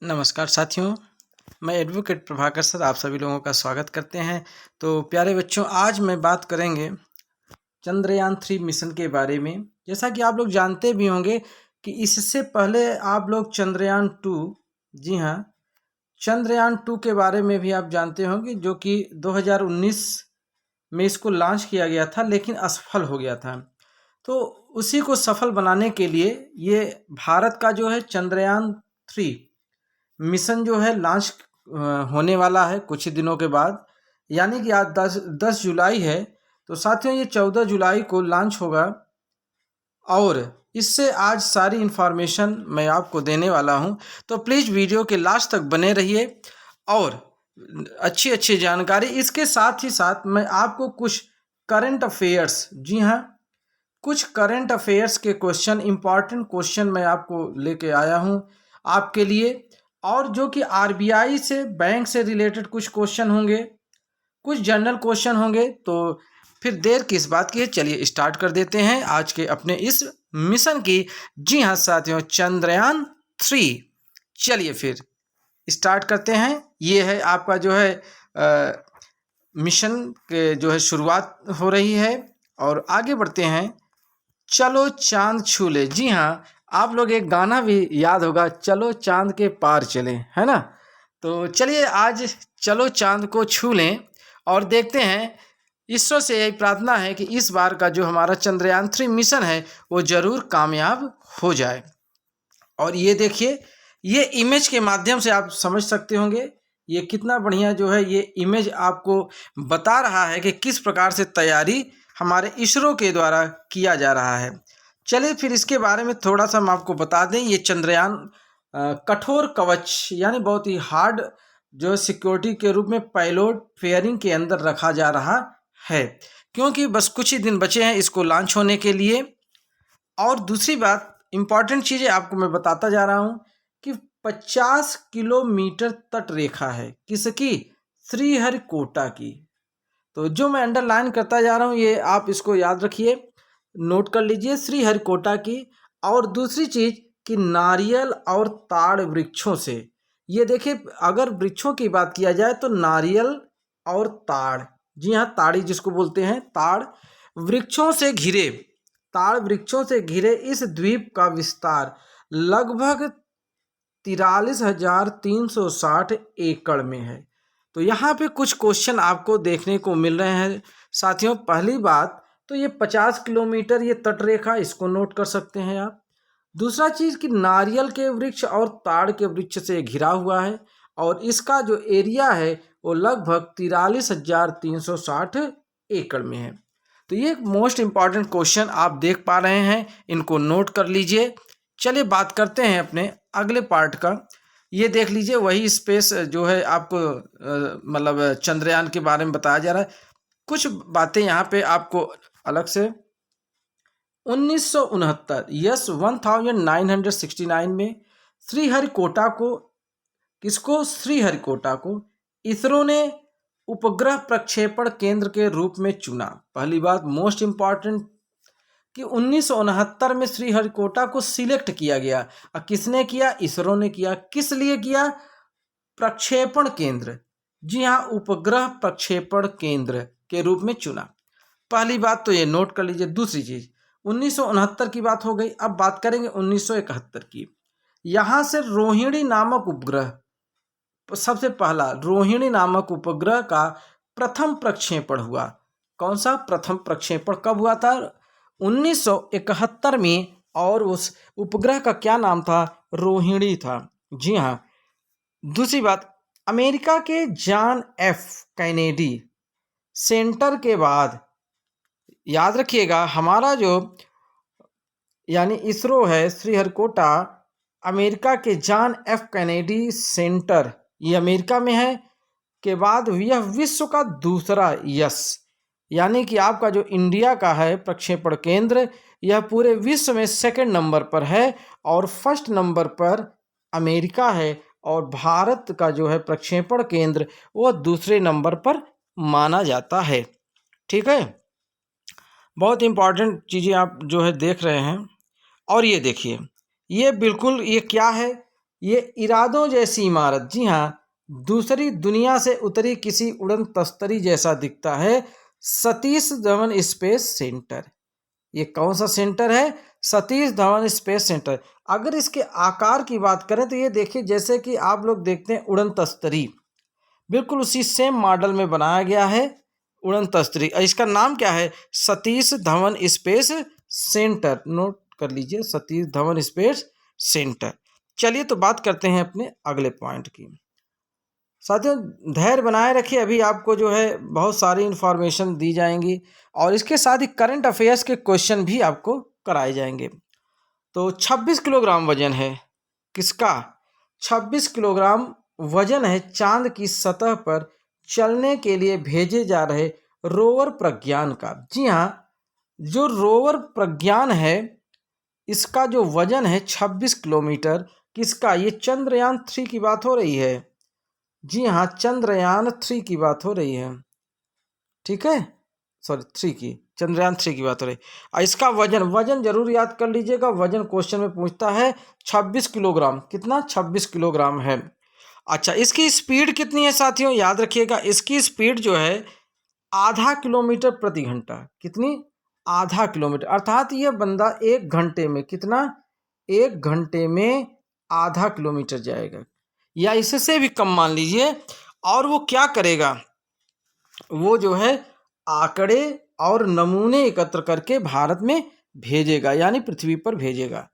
नमस्कार साथियों, मैं एडवोकेट प्रभाकर सर आप सभी लोगों का स्वागत करते हैं। तो प्यारे बच्चों, आज मैं बात करेंगे चंद्रयान-3 मिशन के बारे में। जैसा कि आप लोग जानते भी होंगे कि इससे पहले आप लोग चंद्रयान-2, जी हाँ, चंद्रयान-2 के बारे में भी आप जानते होंगे, जो कि 2019 में इसको लॉन्च किया गया था, लेकिन असफल हो गया था। तो उसी को सफल बनाने के लिए ये भारत का जो है चंद्रयान-3 मिशन जो है लॉन्च होने वाला है कुछ ही दिनों के बाद, यानी कि आज 10 जुलाई है। तो साथियों, ये 14 जुलाई को लॉन्च होगा और इससे आज सारी इन्फॉर्मेशन मैं आपको देने वाला हूँ। तो प्लीज़ वीडियो के लास्ट तक बने रहिए और अच्छी अच्छी जानकारी। इसके साथ ही साथ मैं आपको कुछ करंट अफेयर्स, जी हाँ, कुछ करंट अफेयर्स के क्वेश्चन, इंपॉर्टेंट क्वेश्चन मैं आपको लेके आया हूँ आपके लिए। और जो कि आरबीआई से, बैंक से रिलेटेड कुछ क्वेश्चन होंगे, कुछ जनरल क्वेश्चन होंगे। तो फिर देर किस बात की है, चलिए स्टार्ट कर देते हैं आज के अपने इस मिशन की। जी हाँ साथियों, चंद्रयान-3, चलिए फिर स्टार्ट करते हैं। ये है आपका जो है मिशन के जो है शुरुआत हो रही है और आगे बढ़ते हैं। चलो चांद छू ले, जी हाँ, आप लोग एक गाना भी याद होगा, चलो चांद के पार चले, है ना। तो चलिए आज चलो चांद को छू लें और देखते हैं। ईश्वर से यही प्रार्थना है कि इस बार का जो हमारा चंद्रयान-3 मिशन है वो ज़रूर कामयाब हो जाए। और ये देखिए, ये इमेज के माध्यम से आप समझ सकते होंगे, ये कितना बढ़िया जो है ये इमेज आपको बता रहा है कि किस प्रकार से तैयारी हमारे इसरो के द्वारा किया जा रहा है। चलिए फिर इसके बारे में थोड़ा सा हम आपको बता दें। ये चंद्रयान कठोर कवच, यानी बहुत ही हार्ड जो सिक्योरिटी के रूप में पेलोड फेयरिंग के अंदर रखा जा रहा है, क्योंकि बस कुछ ही दिन बचे हैं इसको लॉन्च होने के लिए। और दूसरी बात, इंपॉर्टेंट चीज़ें आपको मैं बताता जा रहा हूँ कि 50 किलोमीटर तट रेखा है किसकी, श्रीहरिकोटा की। तो जो मैं अंडरलाइन करता जा रहा हूँ ये आप इसको याद रखिए, नोट कर लीजिए, श्रीहरिकोटा की। और दूसरी चीज़ कि नारियल और ताड़ वृक्षों से, ये देखिए, अगर वृक्षों की बात किया जाए तो नारियल और ताड़, जी हाँ, ताड़ी जिसको बोलते हैं, ताड़ वृक्षों से घिरे, ताड़ वृक्षों से घिरे इस द्वीप का विस्तार लगभग 43,360 एकड़ में है। तो यहाँ पे कुछ क्वेश्चन आपको देखने को मिल रहे हैं साथियों। पहली बात तो ये 50 किलोमीटर ये तटरेखा, इसको नोट कर सकते हैं आप। दूसरा चीज़ कि नारियल के वृक्ष और ताड़ के वृक्ष से घिरा हुआ है और इसका जो एरिया है वो लगभग 43,360 एकड़ में है। तो ये एक मोस्ट इम्पॉर्टेंट क्वेश्चन आप देख पा रहे हैं, इनको नोट कर लीजिए। चलिए बात करते हैं अपने अगले पार्ट का। ये देख लीजिए, वही स्पेस जो है आपको मतलब चंद्रयान के बारे में बताया जा रहा है। कुछ बातें यहाँ पे आपको अलग से 1969, यस 1969 में श्रीहरिकोटा को, किसको, श्रीहरिकोटा को इसरो ने उपग्रह प्रक्षेपण केंद्र के रूप में चुना। पहली बात मोस्ट इम्पॉर्टेंट कि 1969 में श्रीहरिकोटा को सिलेक्ट किया गया। और किसने किया, इसरो ने किया। किस लिए किया, प्रक्षेपण केंद्र, जी हाँ, उपग्रह प्रक्षेपण केंद्र के रूप में चुना। पहली बात तो ये नोट कर लीजिए। दूसरी चीज, 1969 की बात हो गई, अब बात करेंगे 1971 की। यहां से रोहिणी नामक उपग्रह, सबसे पहला रोहिणी नामक उपग्रह का प्रथम प्रक्षेपण हुआ। कौन सा प्रथम प्रक्षेपण कब हुआ था, 1971 में। और उस उपग्रह का क्या नाम था, रोहिणी था, जी हाँ। दूसरी बात, अमेरिका के जॉन एफ कैनेडी सेंटर के बाद, याद रखिएगा, हमारा जो यानी इसरो है श्रीहरिकोटा, अमेरिका के जॉन एफ कैनेडी सेंटर, ये अमेरिका में है, के बाद यह विश्व का दूसरा यश, यानी कि आपका जो इंडिया का है प्रक्षेपण केंद्र, यह पूरे विश्व में सेकंड नंबर पर है और फर्स्ट नंबर पर अमेरिका है। और भारत का जो है प्रक्षेपण केंद्र वो दूसरे नंबर पर माना जाता है। ठीक है, बहुत इंपॉर्टेंट चीज़ें आप जो है देख रहे हैं। और ये देखिए, ये बिल्कुल, ये क्या है, ये इरादों जैसी इमारत, जी हाँ, दूसरी दुनिया से उतरी किसी उड़न तस्तरी जैसा दिखता है। सतीश धवन स्पेस सेंटर, ये कौन सा सेंटर है? Satish Dhawan space centre. अगर इसके आकार की बात करें तो ये देखिए, जैसे कि आप लोग देखते हैं उड़न तस्तरी, बिल्कुल उसी सेम मॉडल में बनाया गया है उड़न तस्तरी। इसका नाम क्या है? Satish Dhawan space centre. Note कर लीजिए, सतीश धवन स्पेस सेंटर। चलिए तो बात करते हैं अपने अगले पॉइंट की। साथियों, धैर्य बनाए रखिए, अभी आपको जो है बहुत सारी इंफॉर्मेशन दी जाएंगी और इसके साथ ही करंट अफेयर्स के क्वेश्चन भी आपको कराए जाएंगे। तो 26 किलोग्राम वजन है किसका? 26 किलोग्राम वजन है चांद की सतह पर चलने के लिए भेजे जा रहे रोवर प्रज्ञान का। जी हाँ, जो रोवर प्रज्ञान है इसका जो वजन है 26 किलोमीटर, किसका? ये चंद्रयान 3 की बात हो रही है। जी हाँ, चंद्रयान 3 की बात हो रही है, ठीक है, सॉरी 3 की, चंद्रयान 3 की बात हो रही है। इसका वजन जरूर याद कर लीजिएगा, वजन क्वेश्चन में पूछता है 26 किलोग्राम। कितना? 26 किलोग्राम है। अच्छा, इसकी स्पीड कितनी है साथियों? याद रखिएगा, इसकी स्पीड जो है आधा किलोमीटर प्रति घंटा। कितनी? आधा किलोमीटर, अर्थात ये बंदा 1 घंटे में कितना? 1 घंटे में आधा किलोमीटर जाएगा या इससे भी कम मान लीजिए। और वो क्या करेगा? वो जो है आंकड़े और नमूने एकत्र करके भारत में भेजेगा, यानी पृथ्वी पर भेजेगा।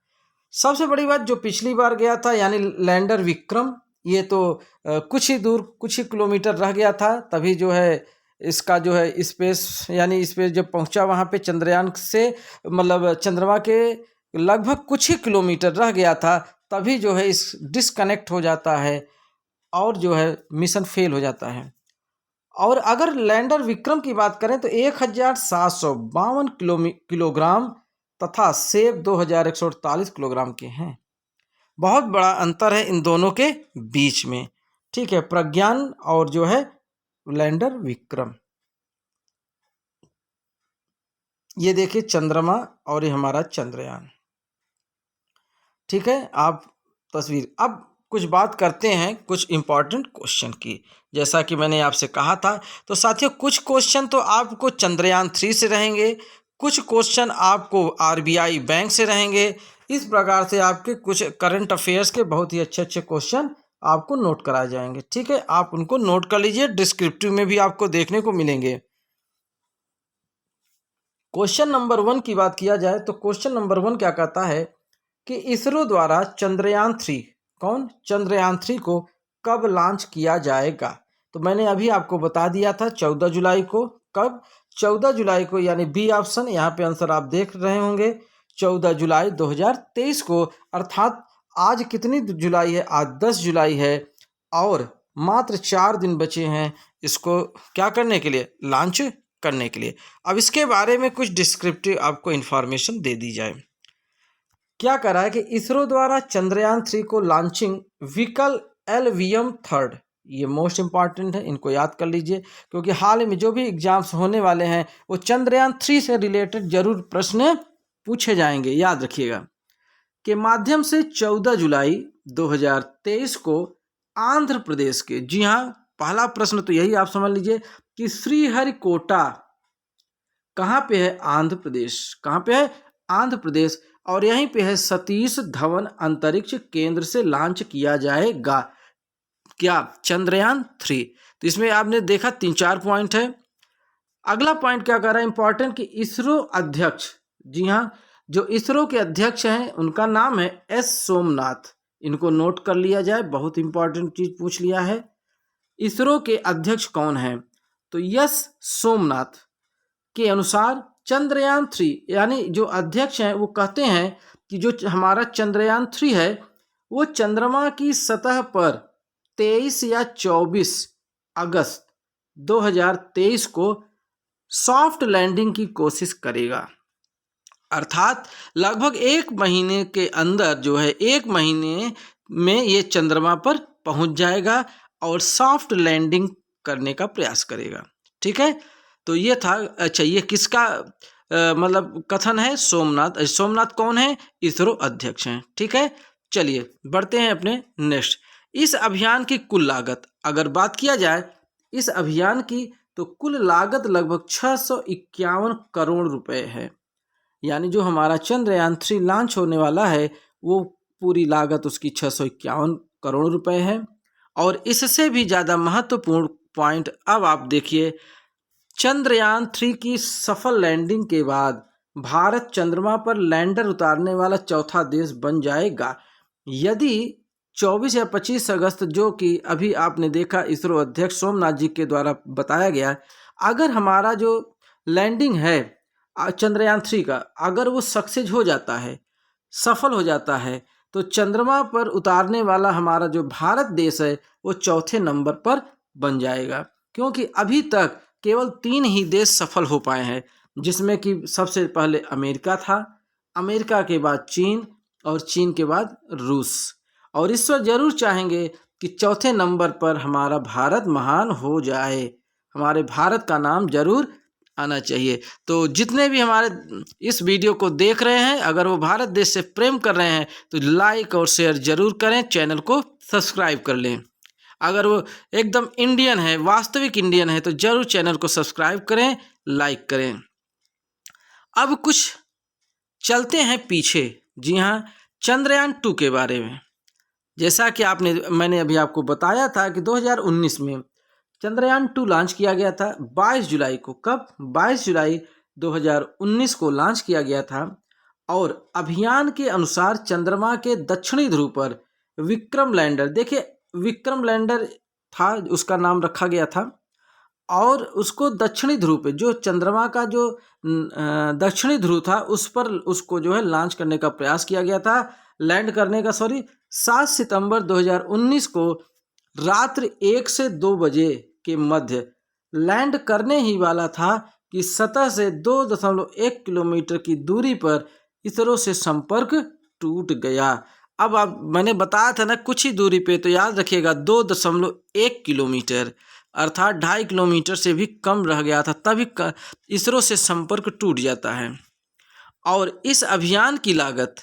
सबसे बड़ी बात, जो पिछली बार गया था यानी लैंडर विक्रम, ये तो कुछ ही दूर, कुछ ही किलोमीटर रह गया था, तभी जो है इसका जो है स्पेस, यानी स्पेस जब पहुंचा वहां पे चंद्रयान से, मतलब चंद्रमा के लगभग कुछ ही किलोमीटर रह गया था, तभी जो है इस डिस्कनेक्ट हो जाता है और जो है मिशन फेल हो जाता है। और अगर लैंडर विक्रम की बात करें तो 1752 किलोग्राम तथा सेब 2148 किलोग्राम के हैं। बहुत बड़ा अंतर है इन दोनों के बीच में, ठीक है, प्रज्ञान और जो है लैंडर विक्रम। ये देखिए चंद्रमा और ये हमारा चंद्रयान, ठीक है, आप तस्वीर। अब कुछ बात करते हैं कुछ इंपॉर्टेंट क्वेश्चन की। जैसा कि मैंने आपसे कहा था, तो साथियों कुछ क्वेश्चन तो आपको चंद्रयान 3 से रहेंगे, कुछ क्वेश्चन आपको आरबीआई बैंक से रहेंगे। इस प्रकार से आपके कुछ करंट अफेयर्स के बहुत ही अच्छे अच्छे क्वेश्चन आपको नोट कराए जाएंगे, ठीक है, आप उनको नोट कर लीजिए, डिस्क्रिप्टिव में भी आपको देखने को मिलेंगे। क्वेश्चन नंबर 1 की बात किया जाए तो क्वेश्चन नंबर 1 क्या कहता है कि इसरो द्वारा चंद्रयान 3, कौन? चंद्रयान 3 को कब लॉन्च किया जाएगा? तो मैंने अभी आपको बता दिया था 14 जुलाई को। कब? 14 जुलाई को, यानी बी ऑप्शन। यहाँ पे आंसर आप देख रहे होंगे, 14 जुलाई 2023 को। अर्थात आज कितनी जुलाई है? आज 10 जुलाई है और मात्र 4 दिन बचे हैं इसको क्या करने के लिए? लॉन्च करने के लिए। अब इसके बारे में कुछ डिस्क्रिप्टिव आपको इन्फॉर्मेशन दे दी जाए। क्या करा है कि इसरो द्वारा चंद्रयान 3 को लॉन्चिंग व्हीकल LVM 3, ये मोस्ट इंपॉर्टेंट है, इनको याद कर लीजिए, क्योंकि हाल में जो भी एग्जाम्स होने वाले हैं वो चंद्रयान 3 से रिलेटेड जरूर प्रश्न पूछे जाएंगे, याद रखिएगा, के माध्यम से 14 जुलाई 2023 को आंध्र प्रदेश के, जी हाँ, पहला प्रश्न तो यही आप समझ लीजिए कि श्रीहरिकोटा कहाँ पे है? आंध्र प्रदेश। कहाँ पे है? आंध्र प्रदेश। और यहीं पे है सतीश धवन अंतरिक्ष केंद्र से लॉन्च किया जाएगा क्या? चंद्रयान 3। तो इसमें आपने देखा 3-4 पॉइंट है। अगला पॉइंट क्या कर रहा है इंपॉर्टेंट, कि इसरो अध्यक्ष, जी हाँ, जो इसरो के अध्यक्ष हैं उनका नाम है S सोमनाथ। इनको नोट कर लिया जाए, बहुत इंपॉर्टेंट चीज पूछ लिया है। इसरो के अध्यक्ष कौन है? तो S सोमनाथ के अनुसार चंद्रयान 3, यानी जो अध्यक्ष हैं वो कहते हैं कि जो हमारा चंद्रयान 3 है वो चंद्रमा की सतह पर 23 या 24 अगस्त 2023 को सॉफ्ट लैंडिंग की कोशिश करेगा। अर्थात लगभग 1 महीने के अंदर जो है, 1 महीने में ये चंद्रमा पर पहुंच जाएगा और सॉफ्ट लैंडिंग करने का प्रयास करेगा, ठीक है। तो ये था। अच्छा, ये किसका मतलब कथन है? सोमनाथ। सोमनाथ कौन है? इसरो अध्यक्ष हैं, ठीक है। चलिए बढ़ते हैं अपने नेक्स्ट। इस अभियान की कुल लागत अगर बात किया जाए इस अभियान की, तो कुल लागत लगभग 651 करोड़ रुपए है। यानी जो हमारा चंद्रयान 3 लॉन्च होने वाला है वो पूरी लागत उसकी 651 करोड़ रुपए है। और इससे भी ज़्यादा महत्वपूर्ण पॉइंट अब आप देखिए, चंद्रयान 3 की सफल लैंडिंग के बाद भारत चंद्रमा पर लैंडर उतारने वाला चौथा देश बन जाएगा। यदि 24 या 25 अगस्त, जो कि अभी आपने देखा इसरो अध्यक्ष सोमनाथ जी के द्वारा बताया गया, अगर हमारा जो लैंडिंग है चंद्रयान 3 का अगर वो सक्सेस हो जाता है, सफल हो जाता है, तो चंद्रमा पर उतारने वाला हमारा जो भारत देश है वो चौथे नंबर पर बन जाएगा। क्योंकि अभी तक केवल 3 ही देश सफल हो पाए हैं, जिसमें कि सबसे पहले अमेरिका था, अमेरिका के बाद चीन और चीन के बाद रूस। और ईश्वर जरूर चाहेंगे कि चौथे नंबर पर हमारा भारत महान हो जाए, हमारे भारत का नाम जरूर आना चाहिए। तो जितने भी हमारे इस वीडियो को देख रहे हैं, अगर वो भारत देश से प्रेम कर रहे हैं तो लाइक और शेयर जरूर करें, चैनल को सब्सक्राइब कर लें। अगर वो एकदम इंडियन है, वास्तविक इंडियन है, तो जरूर चैनल को सब्सक्राइब करें, लाइक करें। अब कुछ चलते हैं पीछे, जी हाँ, चंद्रयान 2 के बारे में। जैसा कि मैंने अभी आपको बताया था कि 2019 में चंद्रयान 2 लॉन्च किया गया था 22 जुलाई को। कब? 22 जुलाई 2019 को लॉन्च किया गया था। और अभियान के अनुसार चंद्रमा के दक्षिणी ध्रुव पर विक्रम लैंडर, देखिए विक्रम लैंडर था, उसका नाम रखा गया था। और उसको दक्षिणी ध्रुव पे, जो चंद्रमा का जो दक्षिणी ध्रुव था उस पर उसको जो है लॉन्च करने का प्रयास किया गया था, लैंड करने का 7 सितंबर 2019 को रात्रि 1 से 2 बजे के मध्य लैंड करने ही वाला था कि सतह से 2.1 किलोमीटर की दूरी पर इसरो से संपर्क टूट गया। अब आप मैंने बताया था ना कुछ ही दूरी पे, तो याद रखिएगा 2.1 किलोमीटर अर्थात 2.5 किलोमीटर से भी कम रह गया था, तभी इसरो से संपर्क टूट जाता है। और इस अभियान की लागत,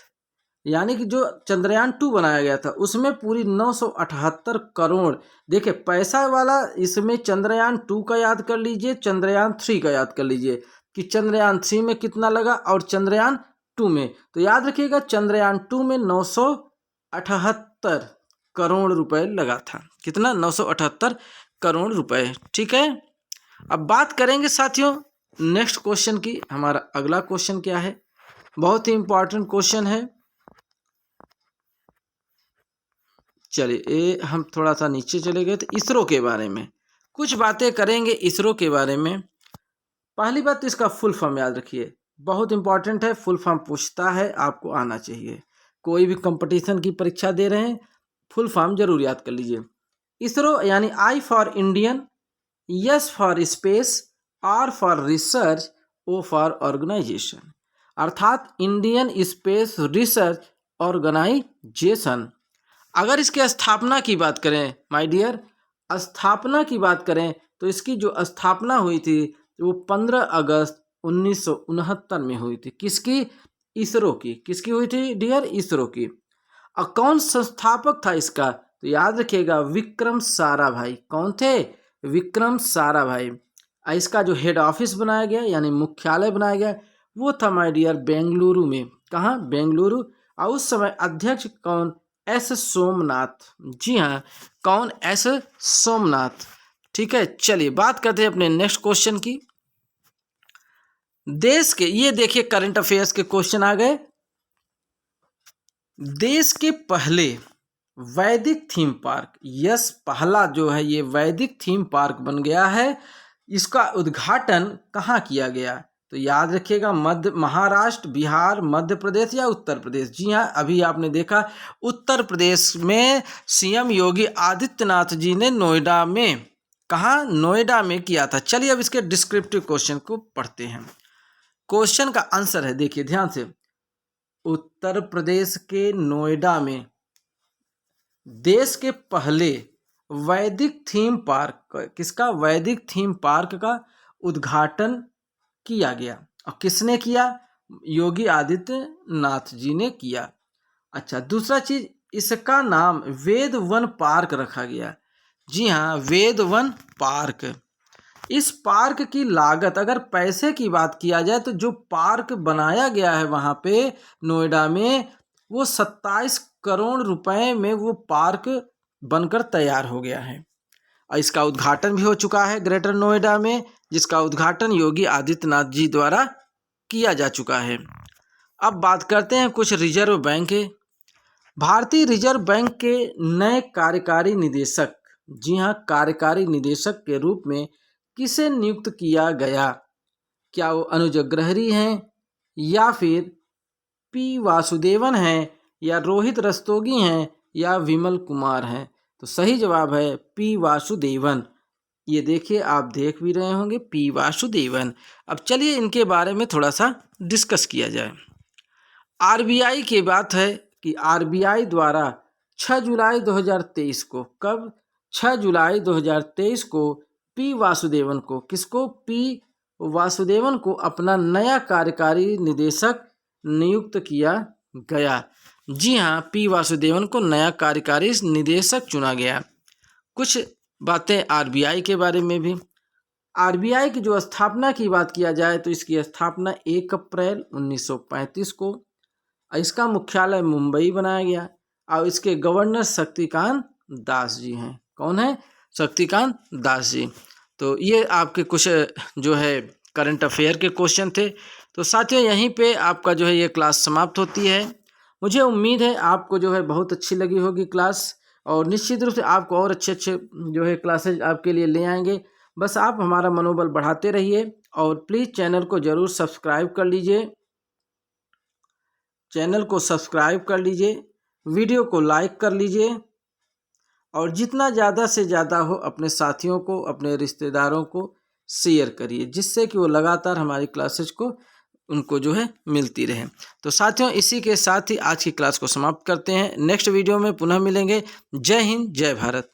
यानी कि जो चंद्रयान 2 बनाया गया था उसमें पूरी 978 करोड़, देखिए पैसा वाला इसमें चंद्रयान 2 का याद कर लीजिए, चंद्रयान 3 का याद कर लीजिए कि चंद्रयान 3 में कितना लगा और चंद्रयान 2 में, तो याद रखिएगा चंद्रयान 2 में 978 करोड़ रुपए लगा था। कितना? 978 करोड़ रुपए। ठीक है, अब बात करेंगे साथियों नेक्स्ट क्वेश्चन की। हमारा अगला क्वेश्चन क्या है? बहुत ही इंपॉर्टेंट क्वेश्चन है। चलिए हम थोड़ा सा नीचे चले गए, तो इसरो के बारे में कुछ बातें करेंगे। इसरो के बारे में पहली बात तो इसका फुल फॉर्म याद रखिए, बहुत इंपॉर्टेंट है, फुल फॉर्म पूछता है, आपको आना चाहिए। कोई भी कंपटीशन की परीक्षा दे रहे हैं, फुल फॉर्म जरूर याद कर लीजिए। इसरो यानी I for Indian, S for space, R for research, O for organisation, अर्थात इंडियन स्पेस रिसर्च ऑर्गेनाइजेशन। अगर इसके स्थापना की बात करें माय डियर, स्थापना की बात करें तो इसकी जो स्थापना हुई थी वो 15 अगस्त 1969 में हुई थी। किसकी? इसरो की। किसकी हुई थी डियर? इसरो की। और कौन संस्थापक था इसका? तो याद रखिएगा विक्रम साराभाई। कौन थे? विक्रम साराभाई। और इसका जो हेड ऑफिस बनाया गया यानी मुख्यालय बनाया गया वो था माय डियर बेंगलुरु में। कहाँ? बेंगलुरु। और उस समय अध्यक्ष कौन? एस सोमनाथ। जी हाँ, कौन? एस सोमनाथ। ठीक है, चलिए बात करते हैं अपने नेक्स्ट क्वेश्चन की। देश के, ये देखिए करंट अफेयर्स के क्वेश्चन आ गए। देश के पहले वैदिक थीम पार्क, यस पहला जो है ये वैदिक थीम पार्क बन गया है। इसका उद्घाटन कहाँ किया गया? तो याद रखिएगा महाराष्ट्र, बिहार, मध्य प्रदेश या उत्तर प्रदेश। जी हाँ, अभी आपने देखा उत्तर प्रदेश में सीएम योगी आदित्यनाथ जी ने नोएडा में, कहाँ? नोएडा में किया था। चलिए अब इसके डिस्क्रिप्टिव क्वेश्चन को पढ़ते हैं। क्वेश्चन का आंसर है, देखिए ध्यान से, उत्तर प्रदेश के नोएडा में देश के पहले वैदिक थीम पार्क, किसका? वैदिक थीम पार्क का उद्घाटन किया गया। और किसने किया? योगी आदित्यनाथ जी ने किया। अच्छा, दूसरा चीज, इसका नाम वेद वन पार्क रखा गया। जी हाँ, वेद वन पार्क। इस पार्क की लागत, अगर पैसे की बात किया जाए तो जो पार्क बनाया गया है वहाँ पे नोएडा में, वो 27 करोड़ रुपए में वो पार्क बनकर तैयार हो गया है। और इसका उद्घाटन भी हो चुका है ग्रेटर नोएडा में, जिसका उद्घाटन योगी आदित्यनाथ जी द्वारा किया जा चुका है। अब बात करते हैं कुछ रिजर्व बैंक के। भारतीय रिजर्व बैंक के नए कार्यकारी निदेशक, जी हाँ, कार्यकारी निदेशक के रूप में किसे नियुक्त किया गया? क्या वो अनुज अग्रहरी हैं, या फिर पी वासुदेवन हैं, या रोहित रस्तोगी हैं, या विमल कुमार हैं? तो सही जवाब है पी वासुदेवन। ये देखिए, आप देख भी रहे होंगे, पी वासुदेवन। अब चलिए इनके बारे में थोड़ा सा डिस्कस किया जाए। आरबीआई की बात है कि आरबीआई द्वारा 6 जुलाई 2023 को, कब? 6 जुलाई 2023 को पी वासुदेवन को, किसको? पी वासुदेवन को अपना नया कार्यकारी निदेशक नियुक्त किया गया। जी हाँ, पी वासुदेवन को नया कार्यकारी निदेशक चुना गया। कुछ बातें आरबीआई के बारे में भी। आरबीआई की जो स्थापना की बात किया जाए तो इसकी स्थापना 1 अप्रैल 1935 को, इसका मुख्यालय मुंबई बनाया गया और इसके गवर्नर शक्तिकांत दास जी हैं। कौन है? शक्तिकांत दास जी। तो ये आपके कुछ जो है करंट अफेयर के क्वेश्चन थे। तो साथियों, यहीं पे आपका जो है ये क्लास समाप्त होती है। मुझे उम्मीद है आपको जो है बहुत अच्छी लगी होगी क्लास, और निश्चित रूप से आपको और अच्छे अच्छे जो है क्लासेज आपके लिए ले आएंगे। बस आप हमारा मनोबल बढ़ाते रहिए और प्लीज़ चैनल को ज़रूर सब्सक्राइब कर लीजिए। चैनल को सब्सक्राइब कर लीजिए, वीडियो को लाइक कर लीजिए, और जितना ज़्यादा से ज़्यादा हो अपने साथियों को, अपने रिश्तेदारों को शेयर करिए, जिससे कि वो लगातार हमारी क्लासेज को उनको जो है मिलती रहे। तो साथियों, इसी के साथ ही आज की क्लास को समाप्त करते हैं। नेक्स्ट वीडियो में पुनः मिलेंगे। जय हिंद, जय भारत।